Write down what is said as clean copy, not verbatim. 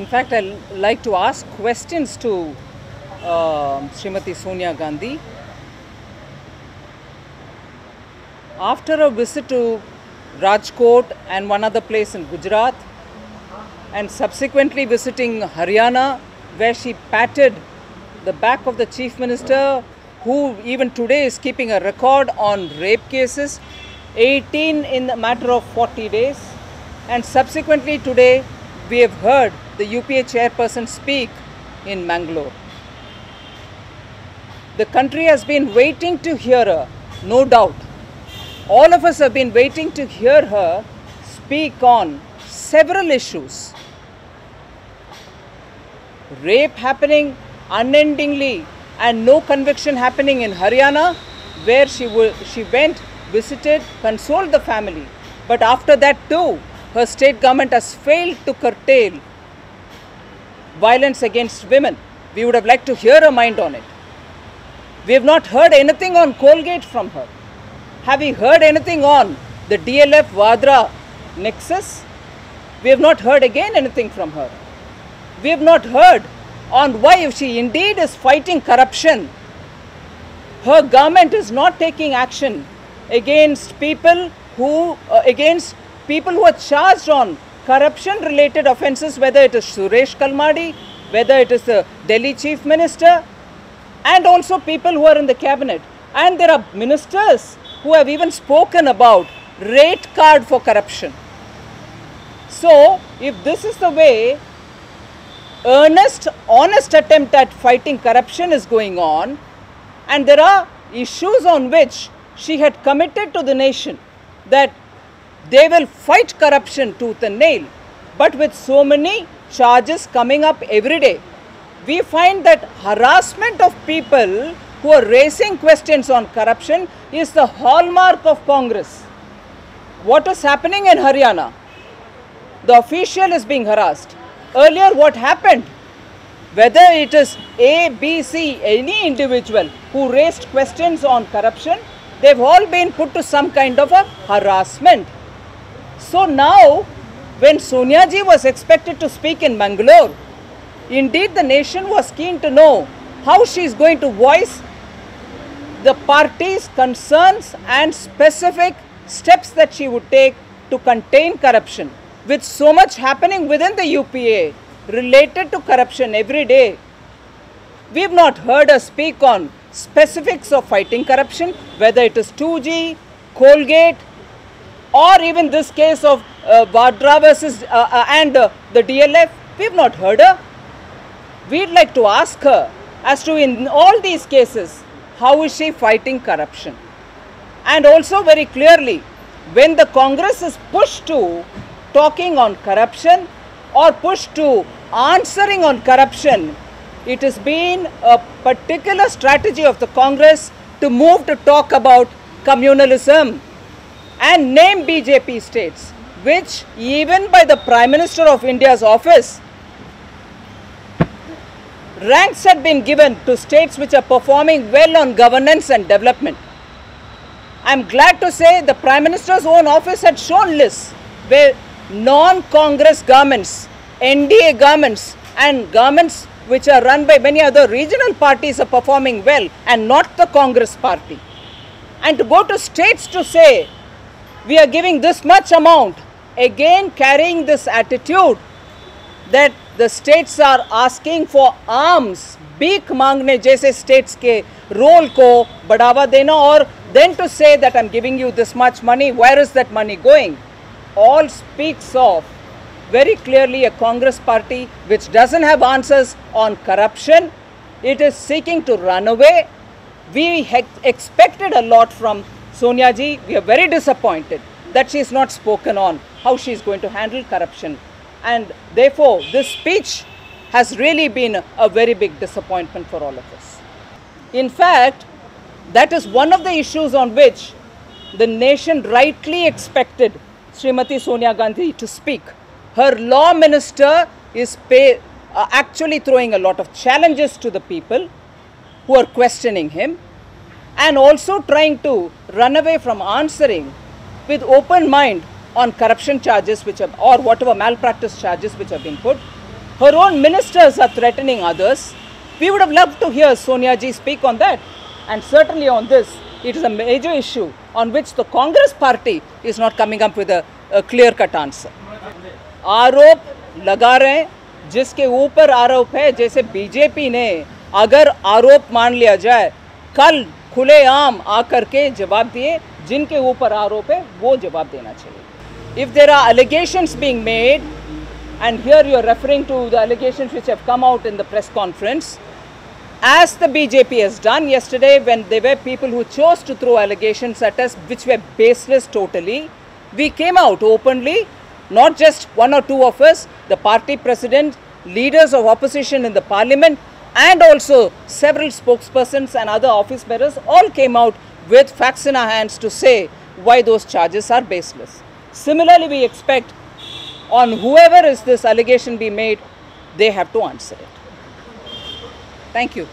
In fact, I'd like to ask questions to Srimati Sonia Gandhi. After a visit to Rajkot and one other place in Gujarat, and subsequently visiting Haryana, where she patted the back of the Chief Minister, who even today is keeping a record on rape cases, 18 in the matter of 40 days. And subsequently today, we have heard the UPA chairperson speak in Mangalore. The country has been waiting to hear her, no doubt. All of us have been waiting to hear her speak on several issues. Rape happening unendingly and no conviction happening in Haryana, where she went, visited, consoled the family. But after that too, her state government has failed to curtail violence against women. We would have liked to hear her mind on it. We have not heard anything on Colgate from her. Have we heard anything on the DLF Vadra nexus? We have not heard again anything from her. We have not heard on why, if she indeed is fighting corruption, her government is not taking action against people who are charged on corruption-related offences, whether it is Suresh Kalmadi, whether it is the Delhi Chief Minister, and also people who are in the cabinet. And there are ministers who have even spoken about rate card for corruption. So, if this is the way earnest, honest attempt at fighting corruption is going on, and there are issues on which she had committed to the nation that they will fight corruption tooth and nail, but with so many charges coming up every day, we find that harassment of people who are raising questions on corruption is the hallmark of Congress. What is happening in Haryana? The official is being harassed. Earlier, what happened? Whether it is A, B, C, any individual who raised questions on corruption, they've all been put to some kind of a harassment. So now, when Sonia ji was expected to speak in Mangalore, indeed the nation was keen to know how she is going to voice the party's concerns and specific steps that she would take to contain corruption. With so much happening within the UPA related to corruption every day, we have not heard her speak on specifics of fighting corruption, whether it is 2G, Colgate, or even this case of Vadra versus the DLF. We have not heard her. We'd like to ask her as to, in all these cases, how is she fighting corruption? And also very clearly, when the Congress is pushed to talking on corruption or pushed to answering on corruption, it has been a particular strategy of the Congress to move to talk about communalism and name BJP states, which even by the Prime Minister of India's office, ranks had been given to states which are performing well on governance and development. I am glad to say the Prime Minister's own office had shown lists where non-Congress governments, NDA governments and governments which are run by many other regional parties are performing well and not the Congress party. And to go to states to say, we are giving this much amount, again carrying this attitude that the states are asking for arms, भीख मांगने जैसे states के role को बढ़ावा देना, और then to say that I'm giving you this much money, where is that money going? All speaks of very clearly a Congress party which doesn't have answers on corruption. It is seeking to run away. We expected a lot from Sonia ji. We are very disappointed that she has not spoken on how she is going to handle corruption. And therefore, this speech has really been a very big disappointment for all of us. In fact, that is one of the issues on which the nation rightly expected Srimati Sonia Gandhi to speak. Her law minister is actually throwing a lot of challenges to the people who are questioning him, and also trying to run away from answering with open mind on corruption charges which have, or whatever malpractice charges which have been put. Her own ministers are threatening others. We would have loved to hear Sonia ji speak on that. And certainly on this, it is a major issue on which the Congress party is not coming up with a clear-cut answer. आरोप लगा रहे हैं, जिसके ऊपर आरोप है, जैसे BJP ने अगर आरोप मान लिया जाए, कल खुलेआम आकर के जवाब दिए, जिनके ऊपर आरोप है वो जवाब देना चाहिए. If there are allegations being made, and here you are referring to the allegations which have come out in the press conference, as the BJP has done yesterday when there were people who chose to throw allegations at us which were baseless totally, we came out openly, not just one or two of us, the party president, leaders of opposition in the parliament, and also several spokespersons and other office bearers all came out with facts in our hands to say why those charges are baseless. Similarly, we expect on whoever is this allegation be made, they have to answer it. Thank you.